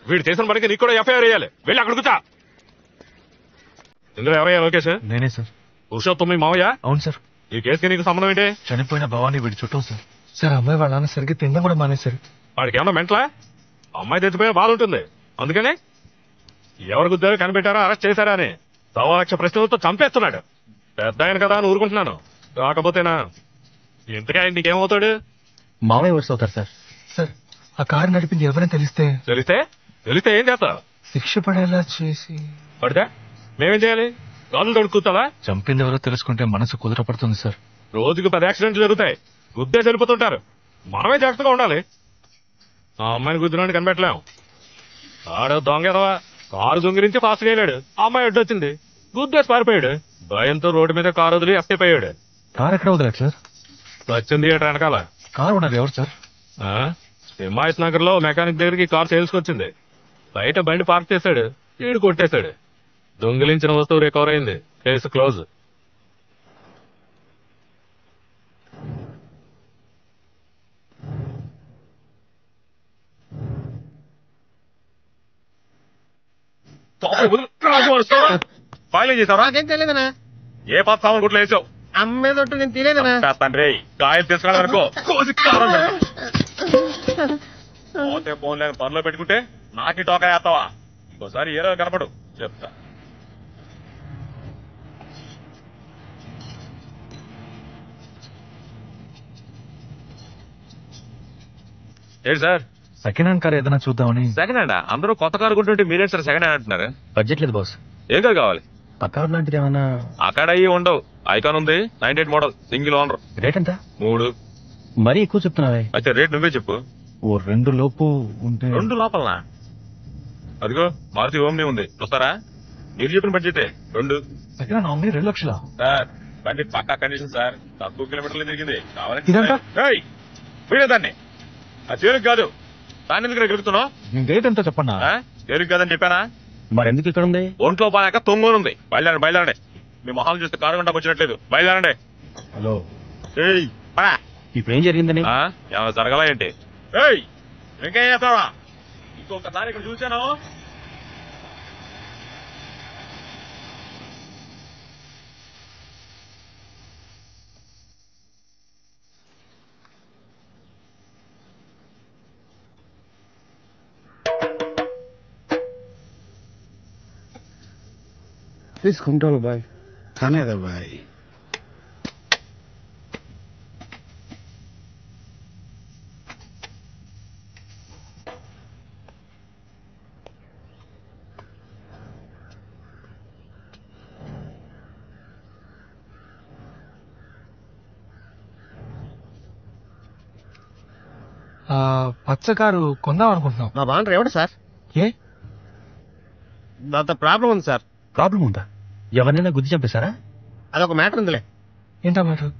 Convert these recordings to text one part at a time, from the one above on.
వీడు చేసిన పనికి నీకు కూడా ఎఫ్ఐఆర్ వేయాలి. వెళ్ళి అక్కడ కూర్చో. ఇందులో ఎవరయ్యా లోకేష్? నేనే సార్. పురుషోత్తం మీ మావయ్య? అవును సార్. ఈ కేసుకి నీకు సంబంధం ఏంటి? చనిపోయిన భవానీ వీడి చుట్టూ సార్. సార్ అమ్మాయి వాళ్ళ నాన్న సరిగ్గా తినడం కూడా మానేశారు. వాడికి ఏమన్నా మెంట్లా? అమ్మాయి తెచ్చిపోయే బాధ ఉంటుంది. అందుకని ఎవరు గుద్దారో కనిపెట్టారా అరెస్ట్ చేశారా అని 1,00,000 ప్రశ్నలతో చంపేస్తున్నాడు. పెద్ద ఆయన కదా అని ఊరుకుంటున్నాను. కాకపోతేనా ఇంతకే నీకేమవుతాడు? మామయ్య వర్స్ అవుతారు సార్. సార్ ఆ కారు నడిపింది ఎవరైనా తెలిస్తే తెలిస్తే ఏం చేస్తా? శిక్ష పడేలా చేసి పడితే మేమేం చేయాలి? గాజులు తొడుక్కుతావా? చంపింది ఎవరో తెలుసుకుంటే మనసు కుదరపడుతుంది సార్. రోజుకు 10 యాక్సిడెంట్లు జరుగుతాయి. గుద్దే చనిపోతుంటారు. మనమే జాగ్రత్తగా ఉండాలి. ఆ అమ్మాయిని గుద్దినాన్ని కనిపెట్టలేం. ఆడ దొంగదవా కారు దొంగిరించి ఫాస్ట్ వెళ్ళాడు. ఆ అమ్మాయి అడ్డొచ్చింది, గుద్దేసి పారిపోయాడు. భయంతో రోడ్డు మీద కారు వదిలి ఎస్కేప్ అయ్యాడు. కారు ఎక్కడ వదిలేదు సార్? వచ్చింది థియేటర్ వెనకాల. కారు ఉన్నది ఎవరు సార్? హిమాయత్ నగర్ లో మెకానిక్ దగ్గరికి కారు సేల్స్ వచ్చింది. బయట బండి పార్క్ చేశాడు, ఈడు కొట్టేశాడు. దొంగిలించిన వస్తువు రికవర్ అయింది. Case close. ఫైల్ చేసావా? నాకేం తెలియదనా. ఏ పాత సామాన్ గుట్లో వేసావు? అమ్మేదొట్టు నేను తెలియదనా. తండ్రి కాయలు తీసుకురావడం వరకు పోతే ఫోన్ లేని పనిలో పెట్టుకుంటే నాకి టోకా వేస్తావా? ఇంకోసారి ఏ రోజు కనపడు చెప్తా. ఏంటి సార్? సెకండ్ హ్యాండ్ కార్ ఏదైనా చూద్దామని. Second hand? అందరూ కొత్త కారు కొంటుంటే మీరే సార్ సెకండ్ హ్యాండ్ అంటున్నారు. బడ్జెట్ లేదు బాస్. ఏం కారు కావాలి? పక్కా లాంటిది ఏమన్నా? అక్కడ అయ్యి ఉండవు. ఐకాన్ ఉంది, 98 మోడల్, సింగిల్ ఓనర్. రేట్ ఎంత? 3. మరీ ఎక్కువ చెప్తున్నావే. అయితే రేట్ నువ్వే చెప్పు. ఓ 2 లోపు ఉంటే. 2 లోపలనా? అదిగో మారుతి ఓమ్ని ఉంది, చూస్తారా? మీరు చెప్పిన బడ్జెటే 2. Second hand omni 2 లక్షలా? సార్ బండి పక్కా కండిషన్ సార్. 10 కిలోమీటర్లు తిరిగింది. ఇదంతా? వీడేదాన్ని ఆ తేలిక కాదు. దాన్ని ఎందుకు గెలుస్తున్నావు? రేట్ ఎంత చెప్పన్నా? తేలిక కాదని చెప్పానా? మరి ఎందుకు ఇక్కడ ఉంది? ఒంట్లో బాగాక తొంగోనుంది. బయలుదేరండి. మీ మొహాలు చూస్తే కారు గంటకు వచ్చినట్లేదు. బయలుదేరండి. హలో ఏయ్ పడా. ఇప్పుడు ఏం జరిగిందని? ఏమైనా జరగలా ఏంటి? ఏయ్ ఇంకేం చేస్తావా? ఇంకొకసారి ఇక్కడ చూశాను. Please control भाई. खाने दे भाई. పచ్చ కారు కొందాం అనుకుంటున్నాం. మా బాండ్రు ఎవడు సార్? ఏ దాంతో ప్రాబ్లం ఉంది సార్. ప్రాబ్లం ఉందా? ఎవరినైనా గుద్ది చంపేశారా? అదొక మ్యాటర్ ఉందిలే. ఏంటా మ్యాటర్?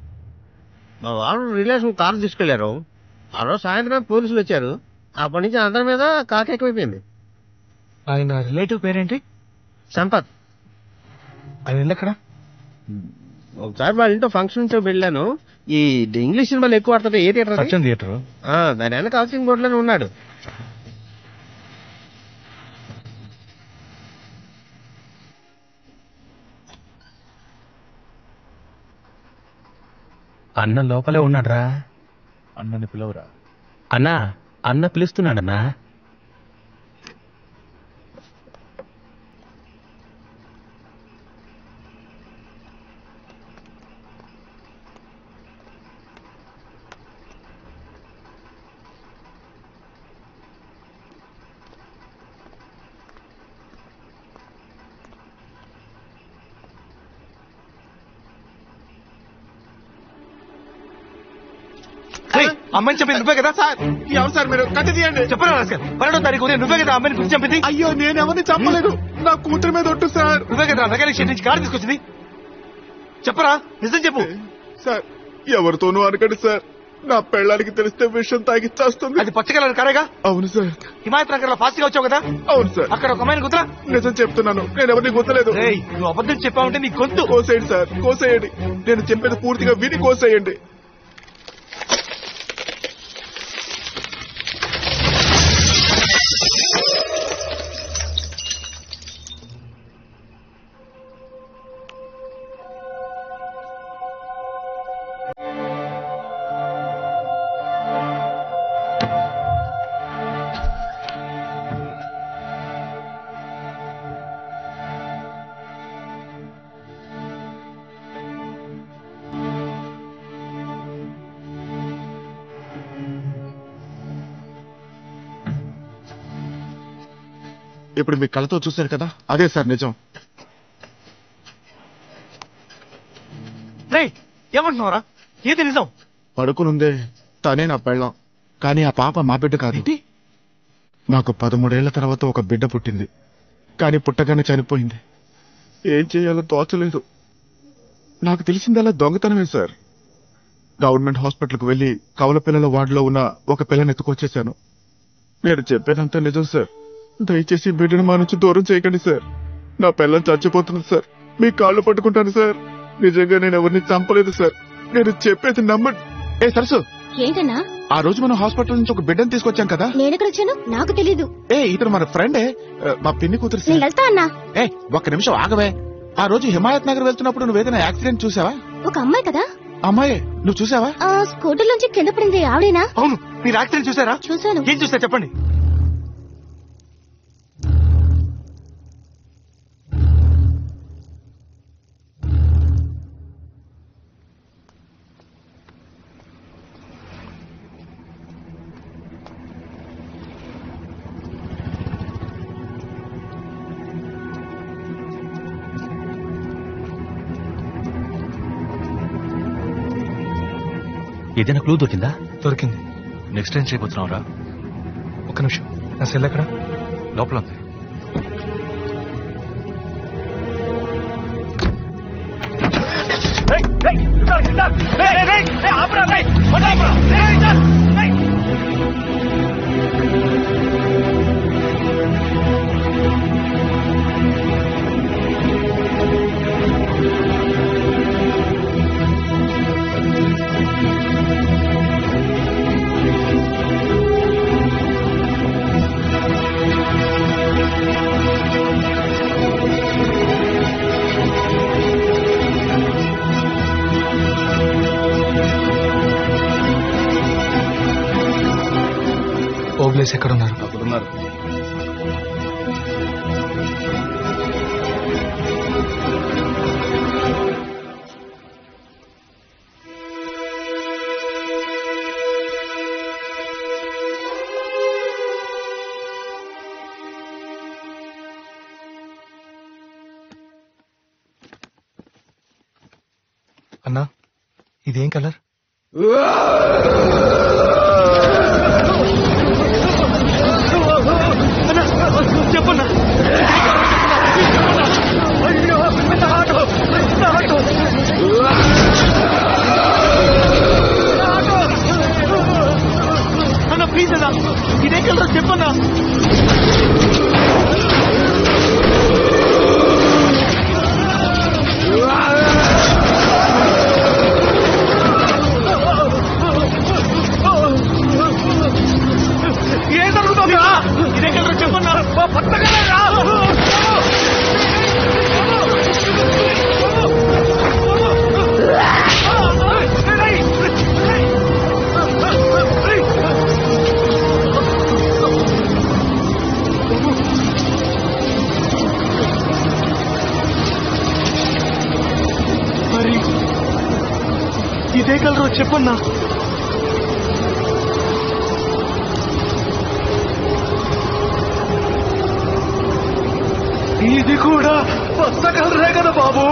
మా వాళ్ళు రిలేషన్ కారు తీసుకెళ్లారు. ఆ రోజు సాయంత్రం పోలీసులు వచ్చారు. అప్పటి నుంచి అందరి మీద కాకి ఎక్కువైపోయింది. ఆయన రిలేటివ్ పేరేంటి? సంపత్. ఆయన ఇల్లు ఎక్కడ? ఒకసారి వాళ్ళ ఇంట్లో ఫంక్షన్ నుంచి వెళ్ళాను. ఈ ఇంగ్లీష్ సినిమాలు ఎక్కువ ఆడుతుంటే ఏ థియేటర్? సత్యం థియేటర్. దాని వెనక హౌసింగ్ బోర్డులోనే ఉన్నాడు. అన్న లోపలే ఉన్నాడ్రా. అన్నని పిలవరా. అన్నా, అన్న పిలుస్తున్నాడన్నా. అమ్మాయిని చెప్పింది నువ్వే కదా సార్? ఎవరు సార్ మీరు? కట్టి తీయండి. చెప్పరా 12వ తారీఖు నువ్వే కదా అమ్మాయిని గురించి చంపింది? అయ్యో నేను ఎవరిని చంపలేదు. నా కూతురు మీద ఒట్టు సార్. నువ్వే కదా మెకానిక్ షెడ్ నుంచి కారు తీసుకొచ్చింది? చెప్పరా, నిజం చెప్పు. సార్ ఎవరితోనూ అనకండి సార్. నా పెళ్ళానికి తెలిస్తే విషయం తాగిచ్చేస్తుంది. అది పచ్చ కలర్ కారేగా? అవును సార్. హిమాయత్ నగర్ లో ఫాస్ట్ గా వచ్చావు కదా? అవును సార్. అక్కడ ఒక అమ్మాయిని గుర్తురా? నిజం చెప్తున్నాను, నేను ఎవరిని గుర్తలేదు. నువ్వు అబద్ధం చెప్పావంటే నీ గొంతు కోసేయండి సార్, కోసేయండి. నేను చెప్పేది పూర్తిగా విని కోసేయండి. ఇప్పుడు మీ కళ్ళతో చూశారు కదా, అదే సార్ నిజం. ఏమంటున్నారా? ఏది నిజం? పడుకునుందే తనే నా పెళ్ళం, కానీ ఆ పాప మా బిడ్డ కాదు. నాకు 13 ఏళ్ల తర్వాత ఒక బిడ్డ పుట్టింది, కానీ పుట్టగానే చనిపోయింది. ఏం చేయాలో తోచలేదు. నాకు తెలిసిందల్లా దొంగతనమే సార్. గవర్నమెంట్ హాస్పిటల్కి వెళ్లి కవల పిల్లల వార్డులో ఉన్న ఒక పిల్లని ఎత్తుకొచ్చేశాను. నేను చెప్పేదంతా నిజం సార్. దయచేసి బిడ్డను మా నుంచి దూరం చేయకండి సార్. నా పిల్లని చచ్చిపోతుంది సార్. మీ కాళ్ళు పట్టుకుంటాను సార్. నిజంగా నేను ఎవరిని చంపలేదు సార్. నేను చెప్పేది నమ్మండి. ఏ సరసు, ఏంటన్నా? ఆ రోజు మనం హాస్పిటల్ నుంచి ఒక బిడ్డను తీసుకొచ్చాం కదా. నేనెక్కడొచ్చాను? నాకు తెలీదు. ఇతను మన ఫ్రెండే, మా పిన్ని కూతురు నేను వెళ్తా అన్నా. ఒక్క నిమిషం ఆగవే. ఆ రోజు హిమాయత్ నగర్ వెళ్తున్నప్పుడు నువ్వు ఏదైనా యాక్సిడెంట్ చూసావా? ఒక అమ్మాయి కదా. అమ్మాయి నువ్వు చూసావా? స్కూటర్ నుంచి కింద పడింది ఆవిడేనా? అవును, మీరు యాక్సిడెంట్ చూసారా? చూశాను. ఏం చూసా చెప్పండి. ఏదైనా క్లూ దొరికిందా? దొరికింది. నెక్స్ట్ టైం చేయబోతున్నావురా? ఒక్క నిమిషం, నా సెల్ ఎక్కడ? లోపల ఉంది. ఓబ్లేస్ ఎక్కడున్నారు? అక్కడున్నారు. అన్నా, ఇదేం కలర్? చెప్పన్నా. అన్న ప్లీజ్ అన్నా, ఇదే కలర్ చెప్పన్నా. ఏం జరుగుతుందా? ఇదే కలర్ చెప్పన్నా. పట్టగలరా? మరి ఇదే కలర్ చెప్పన్నా. ఇది కూడా పచ్చ కలరే కదా బాబు.